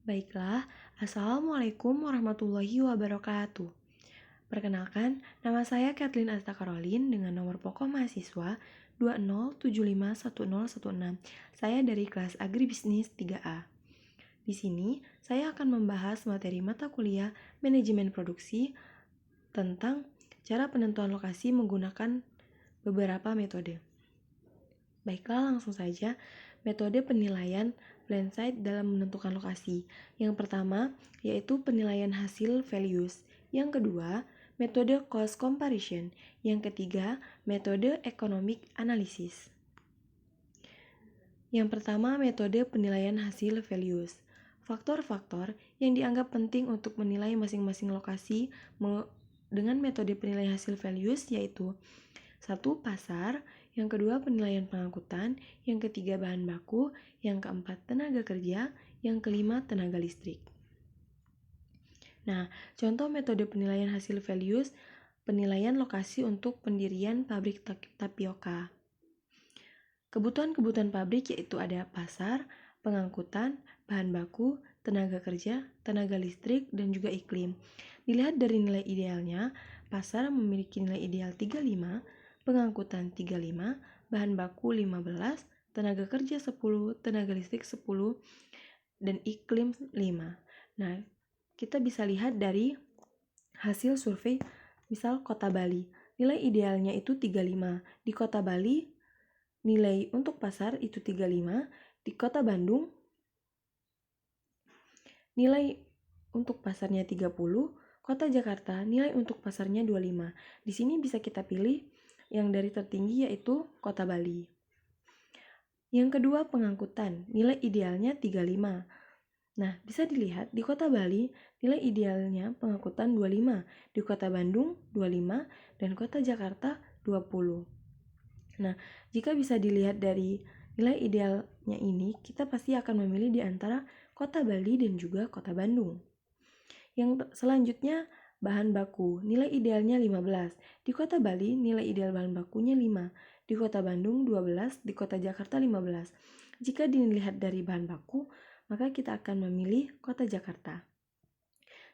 Baiklah, Assalamualaikum warahmatullahi wabarakatuh. Perkenalkan, nama saya Kathleen Asta Karolin dengan nomor pokok mahasiswa 20751016. Saya dari kelas Agribisnis 3A. Di sini, saya akan membahas materi mata kuliah Manajemen Produksi tentang cara penentuan lokasi menggunakan beberapa metode. Baiklah, langsung saja. Metode penilaian blind site dalam menentukan lokasi. Yang pertama, yaitu penilaian hasil values. Yang kedua, metode cost comparison. Yang ketiga, metode economic analysis. Yang pertama, metode penilaian hasil values. Faktor-faktor yang dianggap penting untuk menilai masing-masing lokasi dengan metode penilaian hasil values yaitu 1. Pasar, yang kedua penilaian pengangkutan, yang ketiga bahan baku, yang keempat tenaga kerja, yang kelima tenaga listrik. Nah, contoh metode penilaian hasil values, penilaian lokasi untuk pendirian pabrik tapioka. Kebutuhan-kebutuhan pabrik yaitu ada pasar, pengangkutan, bahan baku, tenaga kerja, tenaga listrik, dan juga iklim. Dilihat dari nilai idealnya, pasar memiliki nilai ideal 35, pengangkutan 35, bahan baku 15, tenaga kerja 10, tenaga listrik 10, dan iklim 5. Nah, kita bisa lihat dari hasil survei misal Kota Bali. Nilai idealnya itu 35. Di Kota Bali, nilai untuk pasar itu 35. Di Kota Bandung, nilai untuk pasarnya 30. Kota Jakarta, nilai untuk pasarnya 25. Di sini bisa kita pilih yang dari tertinggi yaitu Kota Bali. Yang kedua, pengangkutan. Nilai idealnya 35. Nah, bisa dilihat di Kota Bali, nilai idealnya pengangkutan 25. Di Kota Bandung, 25. Dan Kota Jakarta, 20. Nah, jika bisa dilihat dari nilai idealnya ini, kita pasti akan memilih di antara Kota Bali dan juga Kota Bandung. Yang selanjutnya, bahan baku. Nilai idealnya 15. Di Kota Bali, nilai ideal bahan bakunya 5. Di Kota Bandung 12, di Kota Jakarta 15. Jika dilihat dari bahan baku, maka kita akan memilih Kota Jakarta.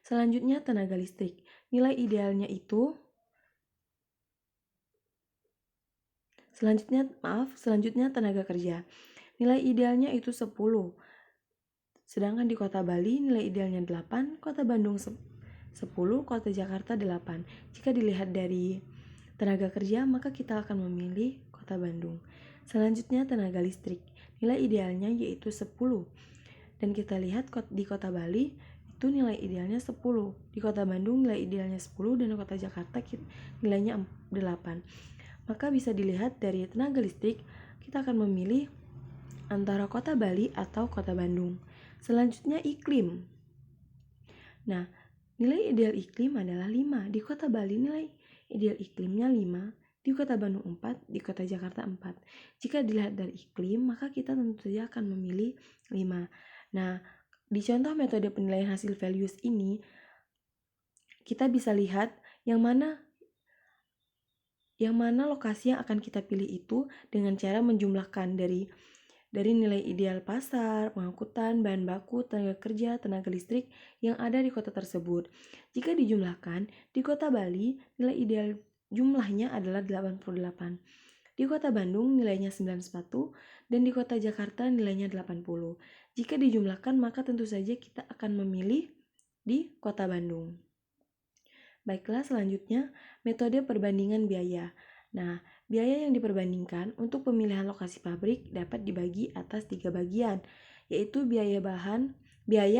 Selanjutnya, tenaga listrik. Nilai idealnya itu Selanjutnya tenaga kerja. Nilai idealnya itu 10. Sedangkan di Kota Bali nilai idealnya 8, Kota Bandung 10, Kota Jakarta 8. Jika dilihat dari tenaga kerja, maka kita akan memilih Kota Bandung. Selanjutnya tenaga listrik. Nilai idealnya yaitu 10. Dan kita lihat di Kota Bali itu nilai idealnya 10. Di Kota Bandung nilai idealnya 10 dan di Kota Jakarta nilainya 8. Maka bisa dilihat dari tenaga listrik, kita akan memilih antara Kota Bali atau Kota Bandung. Selanjutnya iklim. Nah, nilai ideal iklim adalah 5. Di Kota Bali nilai ideal iklimnya 5, di Kota Bandung 4, di Kota Jakarta 4. Jika dilihat dari iklim, maka kita tentu saja akan memilih 5. Nah, di contoh metode penilaian hasil values ini, kita bisa lihat yang mana lokasi yang akan kita pilih itu dengan cara menjumlahkan dari nilai ideal pasar, pengangkutan, bahan baku, tenaga kerja, tenaga listrik yang ada di kota tersebut. Jika dijumlahkan, di Kota Bali nilai ideal jumlahnya adalah 88. Di Kota Bandung nilainya 91 dan di Kota Jakarta nilainya 80. Jika dijumlahkan, maka tentu saja kita akan memilih di Kota Bandung. Baiklah, selanjutnya metode perbandingan biaya. Nah, biaya yang diperbandingkan untuk pemilihan lokasi pabrik dapat dibagi atas 3 bagian, yaitu biaya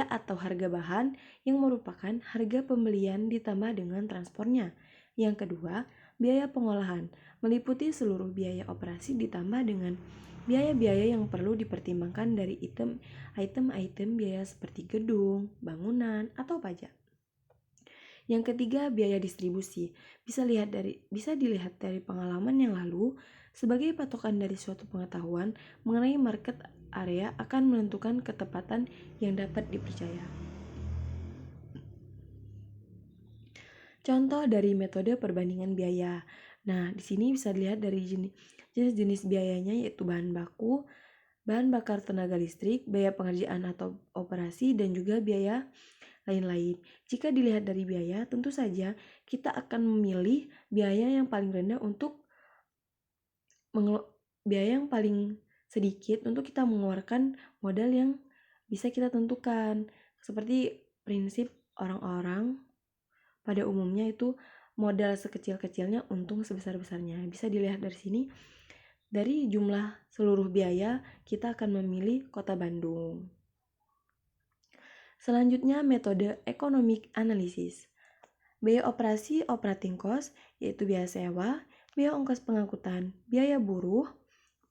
atau harga bahan yang merupakan harga pembelian ditambah dengan transportnya. Yang kedua, biaya pengolahan, meliputi seluruh biaya operasi ditambah dengan biaya-biaya yang perlu dipertimbangkan dari item-item biaya seperti gedung, bangunan, atau pajak. Yang ketiga, biaya distribusi. Bisa dilihat dari pengalaman yang lalu sebagai patokan dari suatu pengetahuan mengenai market area akan menentukan ketepatan yang dapat dipercaya. Contoh dari metode perbandingan biaya. Nah, di sini bisa dilihat dari jenis-jenis biayanya yaitu bahan baku, bahan bakar tenaga listrik, biaya pengerjaan atau operasi, dan juga biaya lain-lain. Jika dilihat dari biaya, tentu saja kita akan memilih biaya yang paling rendah untuk biaya yang paling sedikit untuk kita mengeluarkan modal yang bisa kita tentukan. Seperti prinsip orang-orang pada umumnya itu modal sekecil-kecilnya, untung sebesar-besarnya. Bisa dilihat dari sini, dari jumlah seluruh biaya, kita akan memilih Kota Bandung. Selanjutnya, metode economic analysis. Biaya operasi operating cost, yaitu biaya sewa, biaya ongkos pengangkutan, biaya buruh,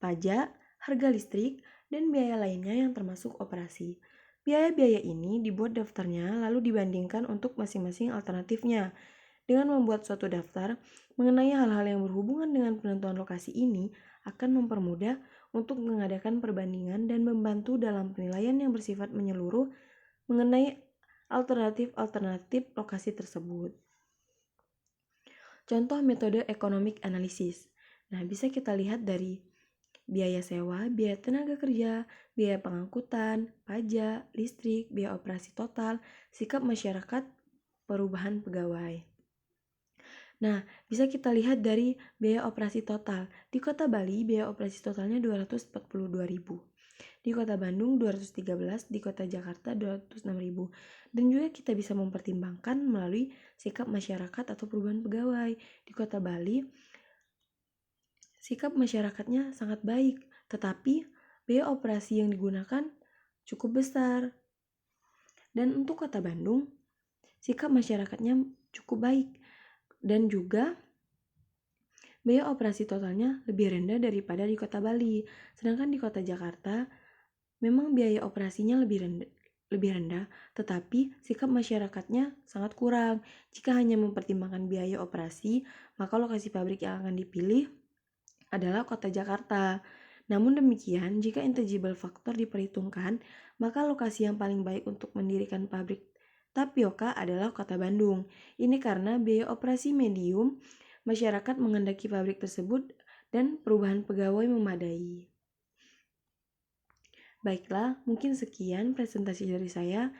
pajak, harga listrik, dan biaya lainnya yang termasuk operasi. Biaya-biaya ini dibuat daftarnya lalu dibandingkan untuk masing-masing alternatifnya. Dengan membuat suatu daftar mengenai hal-hal yang berhubungan dengan penentuan lokasi ini akan mempermudah untuk mengadakan perbandingan dan membantu dalam penilaian yang bersifat menyeluruh mengenai alternatif-alternatif lokasi tersebut. Contoh metode economic analysis. Nah, bisa kita lihat dari biaya sewa, biaya tenaga kerja, biaya pengangkutan, pajak, listrik, biaya operasi total, sikap masyarakat, perubahan pegawai. Nah, bisa kita lihat dari biaya operasi total. Di Kota Bali, biaya operasi totalnya 242.000. Di Kota Bandung 213, di Kota Jakarta 206.000. Dan juga kita bisa mempertimbangkan melalui sikap masyarakat atau perubahan pegawai. Di Kota Bali, sikap masyarakatnya sangat baik, tetapi biaya operasi yang digunakan cukup besar. Dan untuk Kota Bandung, sikap masyarakatnya cukup baik, dan juga biaya operasi totalnya lebih rendah daripada di Kota Bali. Sedangkan di Kota Jakarta, memang biaya operasinya lebih rendah, tetapi sikap masyarakatnya sangat kurang. Jika hanya mempertimbangkan biaya operasi, maka lokasi pabrik yang akan dipilih adalah Kota Jakarta. Namun demikian, jika intangible factor diperhitungkan, maka lokasi yang paling baik untuk mendirikan pabrik tapioka adalah Kota Bandung. Ini karena biaya operasi medium, masyarakat menghendaki pabrik tersebut, dan perubahan pegawai memadai. Baiklah, mungkin sekian presentasi dari saya.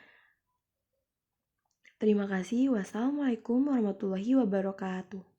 Terima kasih. Wassalamualaikum warahmatullahi wabarakatuh.